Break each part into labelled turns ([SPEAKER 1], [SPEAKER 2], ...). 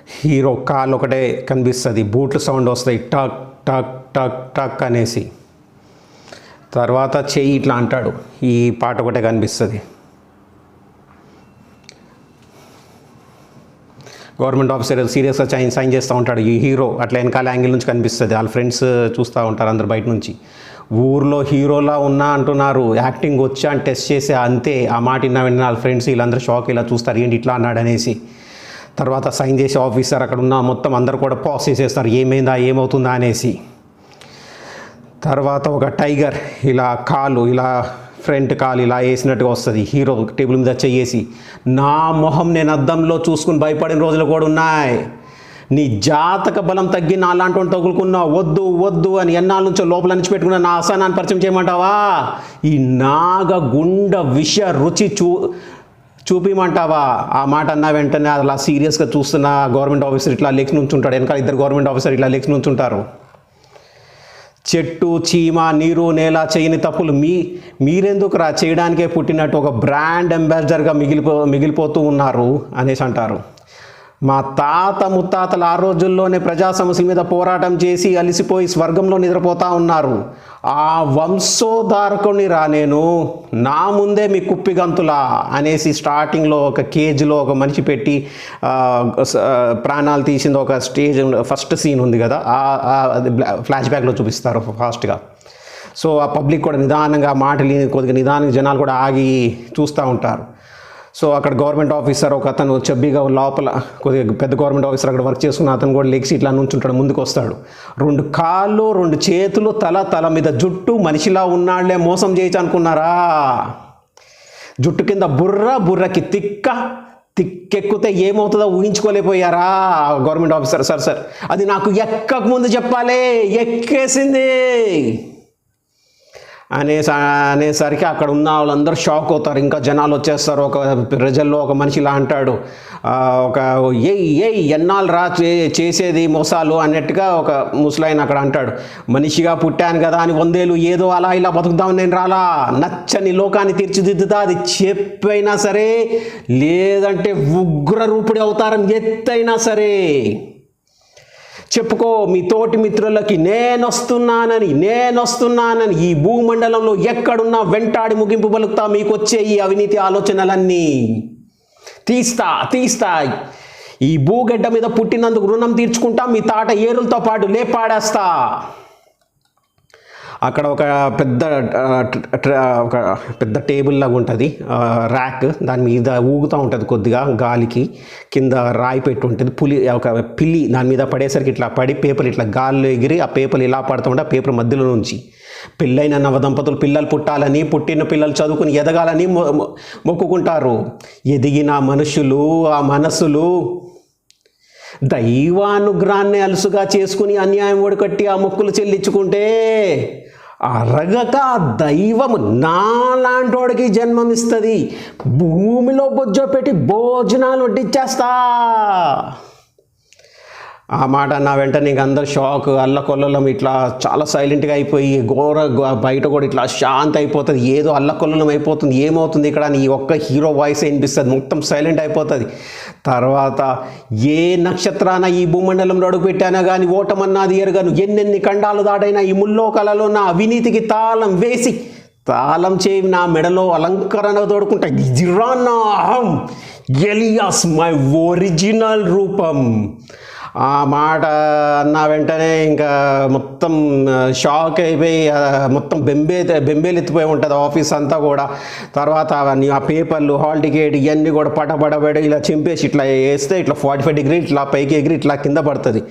[SPEAKER 1] Hero కాలు ఒకటే కనిపిస్తుంది, బూట్లు సౌండ్ వస్తాయి టక్ టక్ టక్ టక్ అనేసి. తర్వాత చెయ్యి ఇట్లా అంటాడు, ఈ పాట ఒకటే కనిపిస్తుంది. గవర్నమెంట్ ఆఫీసర్ సీరియస్గా సైన్ చేస్తూ ఉంటాడు. ఈ హీరో అట్లా వెనకాల యాంగిల్ నుంచి కనిపిస్తుంది. వాళ్ళ ఫ్రెండ్స్ చూస్తూ ఉంటారు అందరు బయట నుంచి. ఊర్లో హీరోలా ఉన్నా అంటున్నారు, యాక్టింగ్ వచ్చా అని టెస్ట్ చేసి అంతే. ఆ మాట విన్నా వాళ్ళ ఫ్రెండ్స్ వీళ్ళందరూ షాక్, ఇలా చూస్తారు ఏంటి ఇట్లా అన్నాడు అనేసి. తర్వాత సైన్ చేసే ఆఫీసర్ అక్కడ ఉన్న మొత్తం అందరు కూడా పాస్ చేసేస్తారు, ఏమైందా ఏమవుతుందా అనేసి. తర్వాత ఒక టైగర్ ఇలా కాలు ఇలా ఫ్రంట్ కాలు ఇలా వేసినట్టుగా వస్తుంది. హీరో టేబుల్ మీద చెయ్యేసి, నా మొహం నేను అద్దంలో చూసుకుని భయపడిన రోజులు కూడా ఉన్నాయి. నీ జాతక బలం తగ్గి నా అలాంటి వాడిని తగులుకున్నావు, వద్దు వద్దు అని ఎన్నాళ్ళ నుంచో లోపల నుంచి పెట్టుకున్న నా ఆసనాన్ని పరిచయం చేయమంటావా? ఈ నాగగుండ విష రుచి చూపిమంటావా? ఆ మాట అన్న వెంటనే అలా సీరియస్గా చూస్తున్న గవర్నమెంట్ ఆఫీసర్ ఇట్లా లెక్స్ నుంచి ఉంటాడు. వెనకాల ఇద్దరు గవర్నమెంట్ ఆఫీసర్ ఇట్లా లెక్స్ నుంచి ఉంటారు. చెట్టు చీమ నీరు నేల చేయని తప్పులు మీరెందుకు చేయడానికే పుట్టినట్టు ఒక బ్రాండ్ అంబాసిడర్గా మిగిలిపోతూ ఉన్నారు అనేసి అంటారు. మా తాత ముత్తాతలు ఆ రోజుల్లోనే ప్రజా సమస్యల మీద పోరాటం చేసి అలిసిపోయి స్వర్గంలో నిద్రపోతూ ఉన్నారు. ఆ వంశోద్ధారకుని రా నేను, నా ముందే మీ కుప్పిగంతులా అనేసి స్టార్టింగ్లో ఒక కేజ్లో ఒక మనిషి పెట్టి ప్రాణాలు తీసింది ఒక స్టేజ్ ఫస్ట్ సీన్ ఉంది కదా, ఫ్లాష్ బ్యాక్లో చూపిస్తారు ఫాస్ట్గా. సో ఆ పబ్లిక్ కూడా నిదానంగా మాటలు కొద్దిగా నిదానంగా జనాలు కూడా ఆగి చూస్తూ ఉంటారు. సో అక్కడ గవర్నమెంట్ ఆఫీసర్ ఒక అతను చెబ్బీగా లోపల కొద్దిగా పెద్ద గవర్నమెంట్ ఆఫీసర్ అక్కడ వర్క్ చేస్తున్న అతను కూడా లెగ్స్ ఇట్లా నుంచుంటాడు, ముందుకు వస్తాడు. 2 కాళ్ళు 2 చేతులు తల మీద జుట్టు, మనిషిలా ఉన్నాళ్లే మోసం చేయొచ్చు అనుకున్నారా? జుట్టు కింద బుర్రకి తిక్కెక్కితే ఏమవుతుందో ఊహించుకోలేకపోయారా గవర్నమెంట్ ఆఫీసర్? సార్ అది నాకు ఎక్కక ముందు చెప్పాలి, ఎక్కేసింది అనేసరికి అక్కడ ఉన్న వాళ్ళందరూ షాక్ అవుతారు. ఇంకా జనాలు వచ్చేస్తారు. ఒక ప్రజల్లో ఒక మనిషి ఇలా అంటాడు, ఒక ఎన్నాళ్ళు చేసేది మోసాలు అన్నట్టుగా ఒక ముసలాయన అక్కడ అంటాడు, మనిషిగా పుట్టాను కదా అని 100 ఏళ్ళు ఏదో అలా ఇలా బతుకుదామని నేను రాలా, నచ్చని లోకాన్ని తీర్చిదిద్దుతా, అది చెప్పైనా సరే లేదంటే ఉగ్ర రూపుడి అవుతారని ఎత్తైనా సరే చెప్పుకో మీ తోటి మిత్రులకి నేనొస్తున్నానని. ఈ భూమండలంలో ఎక్కడున్నా వెంటాడి ముగింపు పలుకుతా మీకు వచ్చే ఈ అవినీతి ఆలోచనలన్నీ తీస్తా. ఈ భూగడ్డ మీద పుట్టినందుకు రుణం తీర్చుకుంటా, మీ తాట ఏరులతో పాటు లేపాడేస్తా. అక్కడ ఒక పెద్ద టేబుల్ లాగా ఉంటుంది, ర్యాక్, దాని మీద ఊగుతూ ఉంటుంది కొద్దిగా గాలికి, కింద రాయి పెట్టి ఉంటుంది. ఒక పిల్లి దాని మీద పడేసరికి ఇట్లా పడి పేపర్ ఇట్లా గాల్లో ఎగిరి ఆ పేపర్ ఇలా పడుతూ ఉంటే ఆ పేపర్ మధ్యలో నుంచి పెళ్ళైన నవదంపతులు పిల్లలు పుట్టాలని, పుట్టిన పిల్లలు చదువుకుని ఎదగాలని మొక్కుకుంటారు. ఎదిగిన మనుషులు ఆ మనసులు దైవానుగ్రహాన్ని అలుసుగా చేసుకుని అన్యాయం ఒడికట్టి ఆ మొక్కులు చెల్లించుకుంటే అరగక దైవము నాలాంటోడికి జన్మమిస్తుంది, భూమిలో బొజ్జ పెట్టి భోజనాలు వడ్డిచ్చేస్తా. ఆ మాట అన్న వెంటనే ఇంక అందరు షాక్, అల్లకొల్లలం ఇట్లా చాలా సైలెంట్గా అయిపోయి బయట కూడా ఇట్లా శాంతి అయిపోతుంది. ఏదో అల్లకొల్లలం అయిపోతుంది, ఏమవుతుంది ఇక్కడ అని ఈ ఒక్క హీరో వాయిస్ వినిపిస్తుంది, మొత్తం సైలెంట్ అయిపోతుంది. తర్వాత ఏ నక్షత్రాన ఈ భూమండలంలో అడుగు పెట్టానా కానీ ఓటమన్నది ఎరగను, ఎన్నెన్ని ఖండాలు దాటైనా ఈ ముల్లోకాలలో నా అవినీతికి తాళం వేసి తాళం చేయి నా మెడలో అలంకరణ తోడుకుంటా. ఇదిరా నా అహం, ఎలియాస్ మై ఒరిజినల్ రూపం. ఆ మాట అన్న వెంటనే ఇంకా మొత్తం షాక్ అయిపోయి మొత్తం బెంబేలు ఎత్తిపోయి ఉంటుంది ఆఫీస్ అంతా కూడా. తర్వాత అవన్నీ ఆ పేపర్లు, హాల్ టికెట్ ఇవన్నీ కూడా పటపడబడి ఇలా చింపేసి ఇట్లా వేస్తే ఇట్లా 45 డిగ్రీ ఇట్లా పైకి ఎగిరి ఇట్లా కింద పడుతుంది.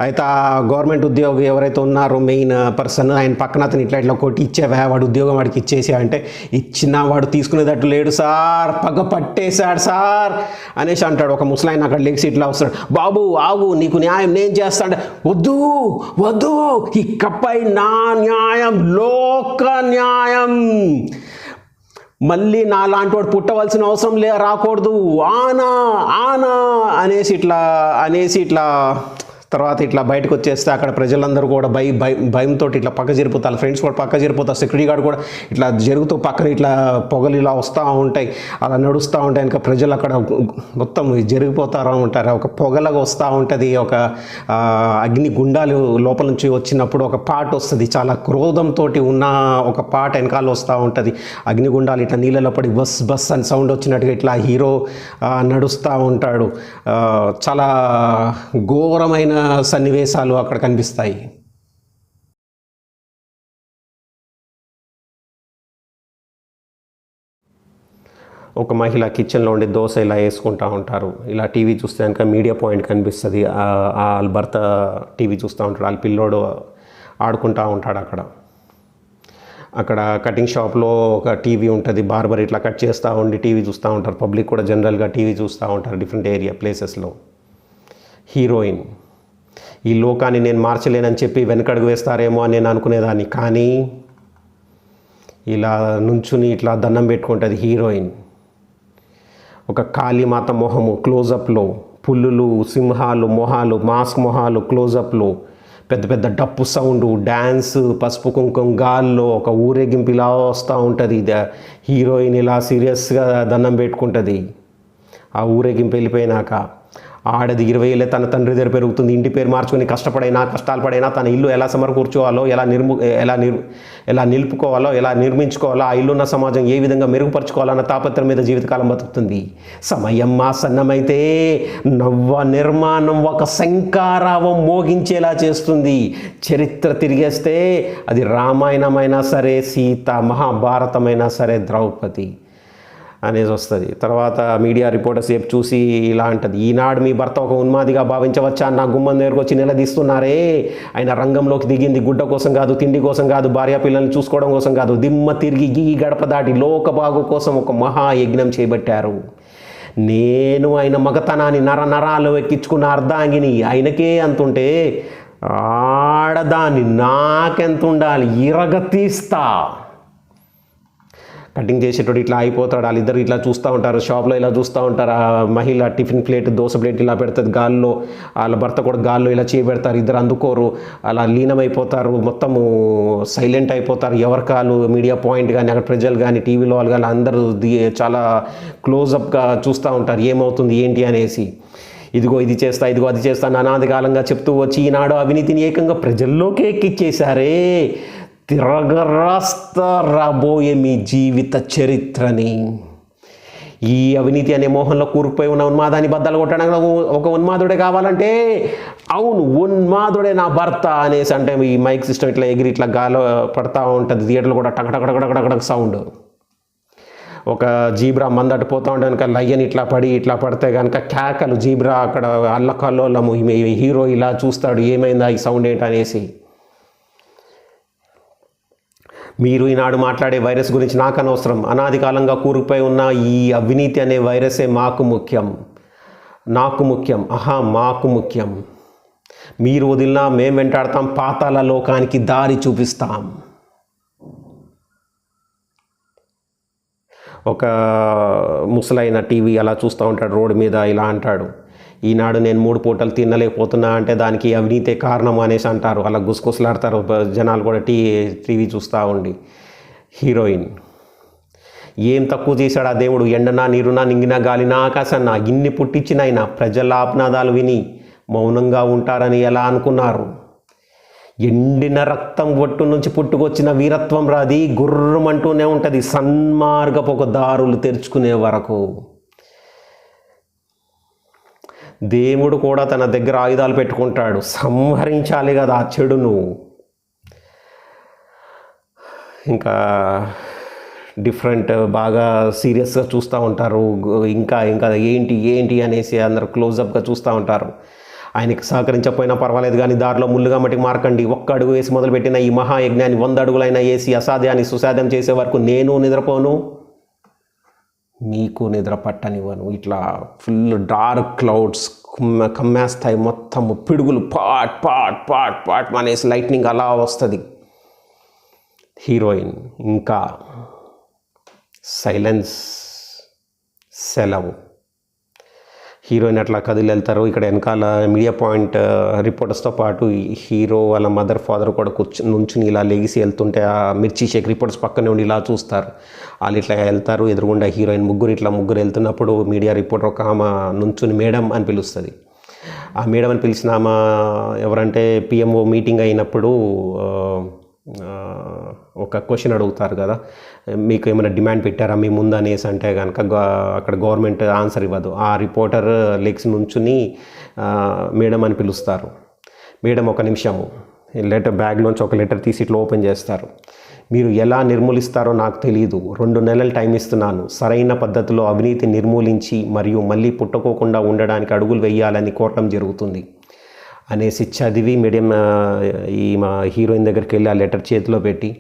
[SPEAKER 1] అయితే ఆ గవర్నమెంట్ ఉద్యోగి ఎవరైతే ఉన్నారో మెయిన్ పర్సన్, ఆయన పక్కన అతను ఇట్లా కొట్టి ఇచ్చేవా వాడు ఉద్యోగం వాడికి ఇచ్చేసి అంటే, ఇచ్చినా వాడు తీసుకునేటట్టు లేడు సార్, పగ పట్టేశాడు సార్ అనేసి అంటాడు. ఒక ముసలాయన అక్కడ లెగ్స్ ఇట్లా వస్తాడు, బాబు ఆగు నీకు న్యాయం నేను చేస్తా అంటే, వద్దు ఇకపై నా న్యాయం లోక న్యాయం, మళ్ళీ నాలాంటి వాడు పుట్టవలసిన అవసరం రాకూడదు, ఆనా అనేసి ఇట్లా తర్వాత ఇట్లా బయటకు వచ్చేస్తే అక్కడ ప్రజలందరూ కూడా భయంతో ఇట్లా పక్క జరిపోతారు, ఫ్రెండ్స్ కూడా పక్క జరిపోతారు, సెక్యూరిటీ గార్డ్ కూడా ఇట్లా జరుగుతూ పక్కన ఇట్లా పొగలు ఇలా వస్తూ ఉంటాయి, అలా నడుస్తూ ఉంటాయి. ఇంకా ప్రజలు అక్కడ మొత్తం జరిగిపోతారు ఉంటారు. ఒక పొగలాగా వస్తూ ఉంటుంది, ఒక అగ్ని గుండాలు లోపల నుంచి వచ్చినప్పుడు ఒక పాట వస్తుంది, చాలా క్రోధంతో ఉన్న ఒక పాట వెనకాల వస్తూ ఉంటుంది. అగ్నిగుండాలు ఇట్లా నీళ్ళలో పడి బస్ బస్ అని సౌండ్ వచ్చినట్టుగా ఇట్లా హీరో నడుస్తూ ఉంటాడు. చాలా ఘోరమైన సన్నివేశాలు అక్కడ కనిపిస్తాయి. ఒక మహిళ కిచెన్లో ఉండి దోశ ఇలా వేసుకుంటూ ఉంటారు. ఇలా టీవీ చూస్తే కనుక మీడియా పాయింట్ కనిపిస్తుంది. వాళ్ళ భర్త టీవీ చూస్తూ ఉంటాడు, వాళ్ళ పిల్లోడు ఆడుకుంటూ ఉంటాడు. అక్కడ కటింగ్ షాప్లో ఒక టీవీ ఉంటుంది, బార్బర్ ఇట్లా కట్ చేస్తూ ఉండి టీవీ చూస్తూ ఉంటారు. పబ్లిక్ కూడా జనరల్గా టీవీ చూస్తూ ఉంటారు డిఫరెంట్ ఏరియా ప్లేసెస్లో. హీరోయిన్ ఈ లోకాన్ని నేను మార్చలేనని చెప్పి వెనకడుగు వేస్తారేమో అని నేను అనుకునేదాన్ని, కానీ ఇలా నుంచుని ఇట్లా దండం పెట్టుకుంటుంది హీరోయిన్. ఒక కాళీమాత మొహము క్లోజప్లో, పుల్లులు, సింహాలు మొహాలు, మాస్క్ మొహాలు క్లోజప్లో, పెద్ద పెద్ద డప్పు సౌండు, డ్యాన్స్, పసుపు కుంకుమ గాల్లో ఒక ఊరేగింపు ఇలా వస్తూ ఉంటుంది. హీరోయిన్ ఇలా సీరియస్గా దండం పెట్టుకుంటుంది. ఆ ఊరేగింపు వెళ్ళిపోయినాక ఆడది 20 ఏళ్ళే తన తండ్రి దగ్గర పెరుగుతుంది. ఇంటి పేరు మార్చుకొని కష్టపడైనా కష్టాలు పడైనా తన ఇల్లు ఎలా సమకూర్చోవాలో, ఎలా నిలుపుకోవాలో, ఎలా నిర్మించుకోవాలో, ఆ ఇల్లున్న సమాజం ఏ విధంగా మెరుగుపరచుకోవాలన్న తాపత్రం మీద జీవితకాలం బతుకుతుంది. సమయం ఆసన్నమైతే నవ్వ నిర్మాణం ఒక శంఖారావం మోగించేలా చేస్తుంది. చరిత్ర తిరిగేస్తే అది రామాయణమైనా సరే, సీత, మహాభారతమైనా సరే, ద్రౌపది అనేది వస్తుంది. తర్వాత మీడియా రిపోర్టర్స్ ఏపు చూసి ఇలా అంటది, ఈనాడు మీ భర్త ఒక ఉన్మాదిగా భావించవచ్చా? నా గుమ్మం దగ్గరకు వచ్చి నిలదీస్తున్నారే. ఆయన రంగంలోకి దిగింది గుడ్డ కోసం కాదు, తిండి కోసం కాదు, భార్య పిల్లల్ని చూసుకోవడం కోసం కాదు, దిమ్మ తిరిగి ఈ గడప దాటి లోకబాగు కోసం ఒక మహాయజ్ఞం చేపట్టారు. నేను ఆయన మగతనాన్ని నరాలు ఎక్కించుకున్న అర్ధాంగిని. ఆయనకే అంతుంటే ఆడదాన్ని నాకెంత ఉండాలి, ఇరగతీస్తా. కటింగ్ చేసేటోడు ఇట్లా అయిపోతాడు, వాళ్ళిద్దరు ఇట్లా చూస్తూ ఉంటారు, షాప్లో ఇలా చూస్తూ ఉంటారు. ఆ మహిళ టిఫిన్ ప్లేట్, దోశ ప్లేట్ ఇలా పెడుతుంది గాల్లో, వాళ్ళ భర్త కూడా గాల్లో ఇలా చేయబెడతారు. ఇద్దరు అందుకోరు, అలా లీనమైపోతారు, మొత్తము సైలెంట్ అయిపోతారు. ఎవరి కాలు మీడియా పాయింట్ కానీ అక్కడ ప్రజలు కానీ టీవీలో వాళ్ళు కానీ అందరూ చాలా క్లోజప్గా చూస్తూ ఉంటారు ఏమవుతుంది ఏంటి అనేసి. ఇదిగో ఇది చేస్తా, ఇదిగో అది చేస్తా అనాదికాలంగా చెప్తూ వచ్చి ఈనాడు అవినీతిని ఏకంగా ప్రజల్లోకి ఎక్కిచ్చేశారే. తిరగరాస్తా రాబోయే మీ జీవిత చరిత్రని. ఈ అవినీతి అనే మోహంలో కూరుకుపోయి ఉన్న ఉన్మాదాన్ని బద్దలు కొట్టడానికి ఒక ఉన్మాదుడే కావాలంటే, అవును ఉన్మాదుడే నా భర్త అనేసి అంటే ఈ మైక్ సిస్టమ్ ఇట్లా ఎగిరి ఇట్లా గాలో పడతా ఉంటుంది. థియేటర్లు కూడా టకటకటకటకటక సౌండ్. ఒక జీబ్రా మందటి పోతూ ఉంటే కనుక లయ్యని ఇట్లా పడితే కనుక కేకలు, జీబ్రా అక్కడ అల్లకల్లోలము. హీరో ఇలా చూస్తాడు, ఏమైందా ఈ సౌండ్ ఏంటనేసి. మీరు ఈనాడు మాట్లాడే వైరస్ గురించి నాకు అనవసరం. అనాది కాలంగా కూరుకుపోయి ఉన్న ఈ అవినీతి అనే వైరసే మాకు ముఖ్యం, నాకు ముఖ్యం, మాకు ముఖ్యం. మీరు వదిలినా మేము వెంటాడతాం, పాతాళ లోకానికి దారి చూపిస్తాం. ఒక ముసలైన టీవీ అలా చూస్తూ ఉంటాడు రోడ్డు మీద, ఇలా అంటాడు, ఈనాడు నేను 3 పూటలు తినలేకపోతున్నా అంటే దానికి అవినీతే కారణం అనేసి అంటారు. అలా గుసగుసలాడతారు జనాలు కూడా టీవీ చూస్తూ ఉండి. హీరోయిన్ ఏం తక్కువ చేశాడు ఆ దేవుడు? ఎండనా, నీరునా, నింగినా, గాలినా, ఆకాశాన్నా ఇన్ని పుట్టించినైనా ప్రజల ఆప్నాదాలు విని మౌనంగా ఉంటారని ఎలా అనుకున్నారు? ఎండిన రక్తం ఒట్టు నుంచి పుట్టుకొచ్చిన వీరత్వం రాది గుర్రమంటూనే ఉంటుంది సన్మార్గపు ఒక దారులు తెరుచుకునే వరకు. దేవుడు కూడా తన దగ్గర ఆయుధాలు పెట్టుకుంటాడు, సంహరించాలి కదా ఆ చెడును. ఇంకా డిఫరెంట్ బాగా సీరియస్గా చూస్తూ ఉంటారు. ఇంకా ఏంటి అనేసి అందరు క్లోజప్గా చూస్తూ ఉంటారు. ఆయనకి సహకరించకపోయినా పర్వాలేదు కానీ దారిలో ముళ్ళుగా మట్టికి మార్కండి. 1 అడుగు వేసి మొదలుపెట్టిన ఈ మహాయజ్ఞాన్ని 100 అడుగులైనా వేసి అసాధ్యాన్ని సుసాధ్యం చేసే వరకు నేను నిద్రపోను, మీకు నిద్ర పట్టనివ్వను. ఇట్లా ఫుల్ డార్క్ క్లౌడ్స్ కమ్మేస్తాయి, మొత్తం పిడుగులు పాట్ పాట్ పాట్ పాట్ అనేసి లైట్నింగ్ అలా వస్తుంది. హీరోయిన్ ఇంకా సైలెన్స్, సెలవు. హీరోయిన్ అట్లా కదిలి వెళ్తారు. ఇక్కడ వెనకాల మీడియా పాయింట్ రిపోర్టర్స్తో పాటు హీరో వాళ్ళ మదర్ ఫాదర్ కూడా నుంచుని ఇలా లెగిసి వెళ్తుంటే ఆ మిర్చి షేక్ రిపోర్టర్స్ పక్కనే ఉండి ఇలా చూస్తారు. వాళ్ళు ఇట్లా వెళ్తారు, ఎదురుగుండా హీరోయిన్ ముగ్గురు వెళ్తున్నప్పుడు మీడియా రిపోర్టర్ ఒక ఆమె నుంచుని మేడం అని పిలుస్తుంది. ఆ మేడం అని పిలిచిన ఆమె ఎవరంటే పిఎంఓ మీటింగ్ అయినప్పుడు ఒక క్వశ్చన్ అడుగుతారు కదా, మీకు ఏమైనా డిమాండ్ పెట్టారా మీ ముందు అనేసి అంటే కనుక అక్కడ గవర్నమెంట్ ఆన్సర్ ఇవ్వదు. ఆ రిపోర్టర్ లెగ్స్ నుంచుని మేడం అని పిలుస్తారు. మేడం ఒక నిమిషము లెటర్ బ్యాగ్లోంచి ఒక లెటర్ తీసి ఇట్లా ఓపెన్ చేస్తారు. మీరు ఎలా నిర్మూలిస్తారో నాకు తెలియదు, 2 నెలలు టైం ఇస్తున్నాను. సరైన పద్ధతిలో అవినీతి నిర్మూలించి మరియు మళ్ళీ పుట్టుకోకుండా ఉండడానికి అడుగులు వేయాలని కోరడం జరుగుతుంది అనేసి చదివి ఈ మా హీరోయిన్ దగ్గరికి వెళ్ళి ఆ లెటర్ చేతిలో పెట్టి,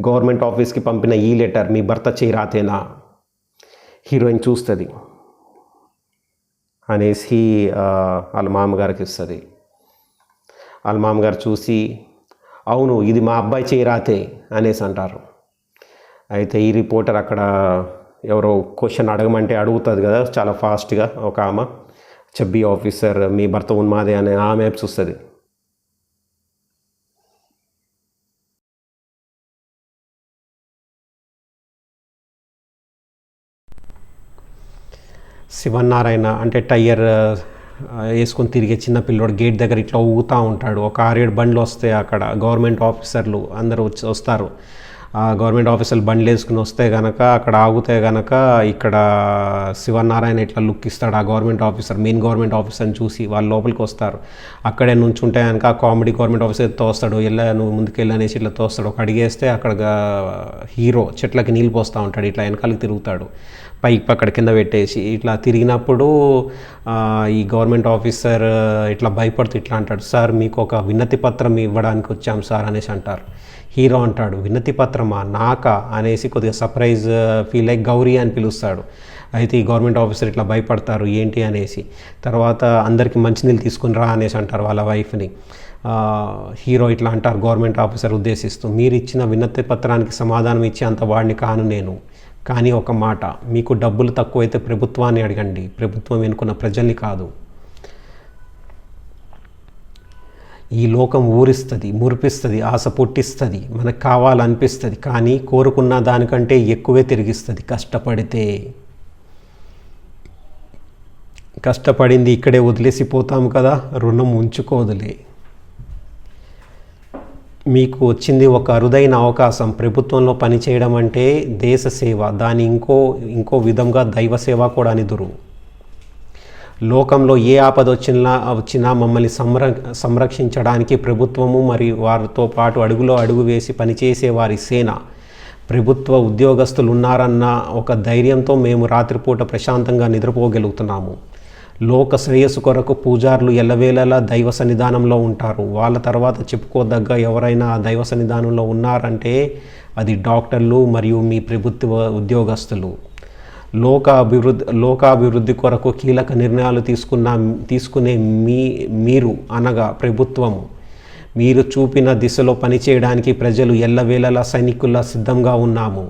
[SPEAKER 1] గవర్నమెంట్ ఆఫీస్కి పంపిన ఈ లెటర్ మీ భర్త చేయి రాతేనా? హీరోయిన్ చూస్తుంది అనేసి వాళ్ళ మామగారికి ఇస్తుంది. వాళ్ళ మామగారు చూసి, అవును ఇది మా అబ్బాయి చేయి రాతే అనేసి అంటారు. అయితే ఈ రిపోర్టర్ అక్కడ ఎవరో క్వశ్చన్ అడగమంటే అడుగుతుంది కదా చాలా ఫాస్ట్గా, ఒక ఆమె చబ్బీ ఆఫీసర్ మీ భర్త ఉన్మాదే అనే ఆమె చూస్తుంది. శివనారాయణ అంటే టైర్ వేసుకొని తిరిగే చిన్న పిల్లోడు గేట్ దగ్గర ఇట్లా ఊగుతూ ఉంటాడు. ఒక 6-7 బండ్లు వస్తాయి. అక్కడ గవర్నమెంట్ ఆఫీసర్లు అందరూ వస్తారు. ఆ గవర్నమెంట్ ఆఫీసర్లు బండ్లు వేసుకుని వస్తే కనుక అక్కడ ఆగితే కనుక ఇక్కడ శివనారాయణ ఇట్లా లుక్ ఇస్తాడు. ఆ గవర్నమెంట్ ఆఫీసర్ మెయిన్ గవర్నమెంట్ ఆఫీసర్ని చూసి వాళ్ళు లోపలికి వస్తారు. అక్కడే నుంచుంటే కనుక ఆ కామెడీ గవర్నమెంట్ ఆఫీసర్ తోస్తాడు, నువ్వు ముందుకు వెళ్ళనేసి ఇట్లా తోస్తాడు. ఒక అడిగేస్తే అక్కడ హీరో చెట్లకి నీళ్ళు పోస్తూ ఉంటాడు. ఇట్లా వెనకాలకి తిరుగుతాడు, పైకి అక్కడ కింద పెట్టేసి ఇట్లా తిరిగినప్పుడు ఈ గవర్నమెంట్ ఆఫీసర్ ఇట్లా భయపడుతూ ఇట్లా అంటాడు, సార్ మీకు ఒక వినతి పత్రం ఇవ్వడానికి వచ్చాం సార్ అనేసి అంటారు. హీరో అంటాడు, వినతి పత్రమా నాకా అనేసి కొద్దిగా సర్ప్రైజ్ ఫీల్ అయ్యి గౌరీ అని పిలుస్తాడు. అయితే ఈ గవర్నమెంట్ ఆఫీసర్ ఇట్లా భయపడతారు ఏంటి అనేసి. తర్వాత అందరికీ మంచినీళ్ళు తీసుకుని రా అనేసి అంటారు వాళ్ళ వైఫ్ని. హీరో ఇట్లా అంటారు గవర్నమెంట్ ఆఫీసర్ ఉద్దేశిస్తూ, మీరు ఇచ్చిన వినతి పత్రానికి సమాధానం ఇచ్చి అంత వాడిని కాను నేను, కానీ ఒక మాట, మీకు డబ్బులు తక్కువైతే ప్రభుత్వాన్ని అడగండి, ప్రభుత్వం ఎన్నుకున్న ప్రజల్ని కాదు. ఈ లోకం ఊరిస్తుంది, మురిపిస్తుంది, ఆశ పుట్టిస్తుంది, మనకు కావాలనిపిస్తుంది, కానీ కోరుకున్న దానికంటే ఎక్కువే తిరిగిస్తుంది కష్టపడింది ఇక్కడే వదిలేసిపోతాము కదా, రుణం ఉంచుకోదులే. మీకు వచ్చింది ఒక అరుదైన అవకాశం. ప్రభుత్వంలో పనిచేయడం అంటే దేశ సేవ, దాని ఇంకో విధంగా దైవ సేవ కూడా అనిదురు. లోకంలో ఏ ఆపద వచ్చినా మమ్మల్ని సంరక్షించడానికి ప్రభుత్వము మరియు వారితో పాటు అడుగులో అడుగు వేసి పనిచేసే వారి సేన, ప్రభుత్వ ఉద్యోగస్తులు ఉన్నారన్న ఒక ధైర్యంతో మేము రాత్రిపూట ప్రశాంతంగా నిద్రపోగలుగుతున్నాము. లోక శ్రేయస్సు కొరకు పూజారులు ఎల్లవేళలా దైవ సన్నిధానంలో ఉంటారు. వాళ్ళ తర్వాత చెప్పుకోదగ్గ ఎవరైనా ఆ దైవ సన్నిధానంలో ఉన్నారంటే అది డాక్టర్లు మరియు మీ ప్రభుత్వ ఉద్యోగస్తులు. లోకాభివృద్ధి కొరకు కీలక నిర్ణయాలు తీసుకునే మీరు అనగా ప్రభుత్వము, మీరు చూపిన దిశలో పనిచేయడానికి ప్రజలు ఎల్లవేళలా సైనికుల్లా సిద్ధంగా ఉన్నాము.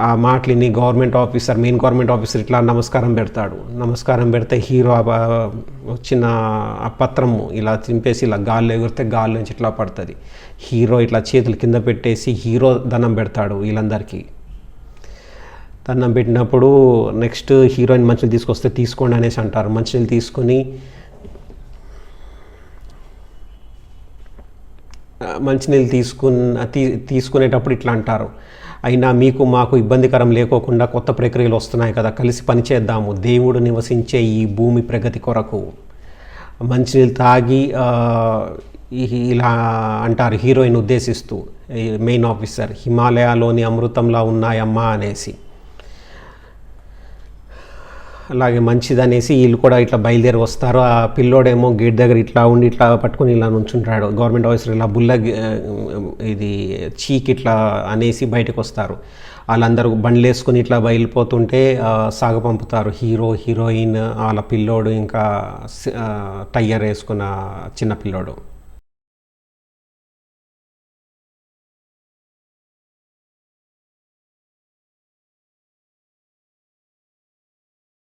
[SPEAKER 1] ఆ మాటలిని మెయిన్ గవర్నమెంట్ ఆఫీసర్ ఇట్లా నమస్కారం పెడతాడు. నమస్కారం పెడితే హీరో వచ్చిన ఆ పత్రము ఇలా చింపేసి ఇలా గాల్లో ఎగిరితే గాల్లో నుంచి ఇట్లా పడుతుంది. హీరో ఇట్లా చేతులు కింద పెట్టేసి హీరో దండం పెడతాడు వీళ్ళందరికీ. దండం పెట్టినప్పుడు నెక్స్ట్ హీరోయిన్ మంచినీళ్ళు తీసుకొస్తే తీసుకోండి అనేసి అంటారు. మంచినీళ్ళు తీసుకునేటప్పుడు ఇట్లా అంటారు, అయినా మీకు మాకు ఇబ్బందికరం లేకోకుండా కొత్త ప్రక్రియలు వస్తున్నాయి కదా, కలిసి పనిచేద్దాము దేవుడు నివసించే ఈ భూమి ప్రగతి కొరకు. మంచినీళ్ళు తాగి ఇలా అంటారు హీరోయిన్ ఉద్దేశిస్తూ మెయిన్ ఆఫీసర్, హిమాలయాలోని అమృతంలా ఉన్నాయమ్మా అనేసి. అలాగే మంచిదనేసి వీళ్ళు కూడా ఇట్లా బయలుదేరి వస్తారు. ఆ పిల్లోడేమో గేట్ దగ్గర ఇట్లా ఉండి ఇట్లా పట్టుకొని ఇలా నుంచుంటాడు. గవర్నమెంట్ ఆఫీసర్ ఇలా ఇది చీక్ ఇట్లా అనేసి బయటకు వస్తారు. వాళ్ళందరూ బండ్లు వేసుకుని ఇట్లా బయలుపోతుంటే సాగపంపుతారు హీరోయిన్, వాళ్ళ పిల్లోడు, ఇంకా టైర్ వేసుకున్న చిన్న పిల్లోడు.